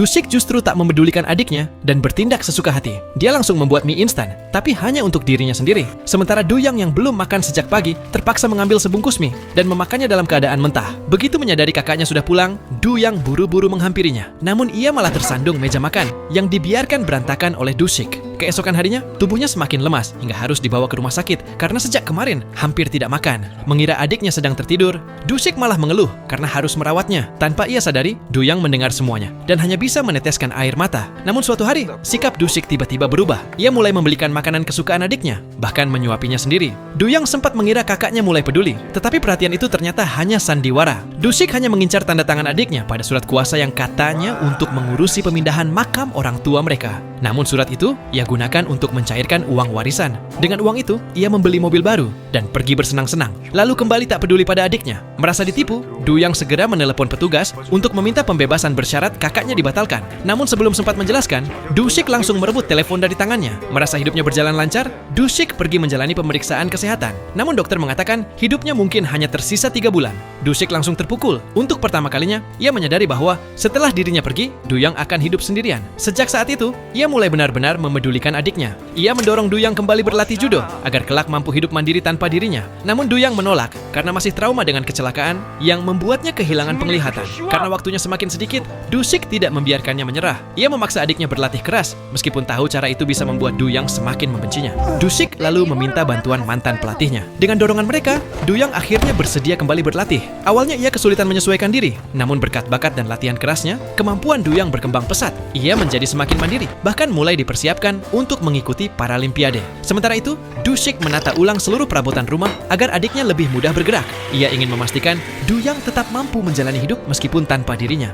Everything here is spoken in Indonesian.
Dushik justru tak memedulikan adiknya dan bertindak sesuka hati. Dia langsung membuat mie instan, tapi hanya untuk dirinya sendiri. Sementara Duyang yang belum makan sejak pagi terpaksa mengambil sebungkus mie dan memakannya dalam keadaan mentah. Begitu menyadari kakaknya sudah pulang, Duyang buru-buru menghampirinya. Namun ia malah tersandung meja makan yang dibiarkan berantakan oleh Dushik. Keesokan harinya, tubuhnya semakin lemas hingga harus dibawa ke rumah sakit karena sejak kemarin hampir tidak makan. Mengira adiknya sedang tertidur, Dushik malah mengeluh karena harus merawatnya. Tanpa ia sadari, Duyang mendengar semuanya dan hanya bisa meneteskan air mata. Namun suatu hari, sikap Dushik tiba-tiba berubah. Ia mulai membelikan makanan kesukaan adiknya, bahkan menyuapinya sendiri. Duyang sempat mengira kakaknya mulai peduli, tetapi perhatian itu ternyata hanya sandiwara. Dushik hanya mengincar tanda tangan adiknya pada surat kuasa yang katanya untuk mengurusi pemindahan makam orang tua mereka. Namun surat itu ia gunakan untuk mencairkan uang warisan. Dengan uang itu, ia membeli mobil baru dan pergi bersenang-senang. Lalu kembali tak peduli pada adiknya. Merasa ditipu, Duyang segera menelepon petugas untuk meminta pembebasan bersyarat kakaknya dibatalkan. Namun sebelum sempat menjelaskan, Dushik langsung merebut telepon dari tangannya. Merasa hidupnya berjalan lancar, Dushik pergi menjalani pemeriksaan kesehatan. Namun dokter mengatakan hidupnya mungkin hanya tersisa 3 bulan. Dushik langsung terpukul. Untuk pertama kalinya, ia menyadari bahwa setelah dirinya pergi, Duyang akan hidup sendirian. Sejak saat itu, ia mulai benar-benar memedulikan adiknya. Ia mendorong Duyang kembali berlatih judo agar kelak mampu hidup mandiri tanpa dirinya. Namun Duyang menolak karena masih trauma dengan kecelakaan yang membuatnya kehilangan penglihatan. Karena waktunya semakin sedikit, Dushik tidak membiarkannya menyerah. Ia memaksa adiknya berlatih keras, meskipun tahu cara itu bisa membuat Duyang semakin membencinya. Dushik lalu meminta bantuan mantan pelatihnya. Dengan dorongan mereka, Duyang akhirnya bersedia kembali berlatih. Awalnya ia kesulitan menyesuaikan diri, namun berkat bakat dan latihan kerasnya, kemampuan Duyang berkembang pesat. Ia menjadi semakin mandiri, bahkan mulai dipersiapkan untuk mengikuti Paralimpiade. Sementara itu, Dushik menata ulang seluruh perabotan rumah agar adiknya lebih mudah bergerak. Ia ingin memastikan Duyang tetap mampu menjalani hidup meskipun tanpa dirinya.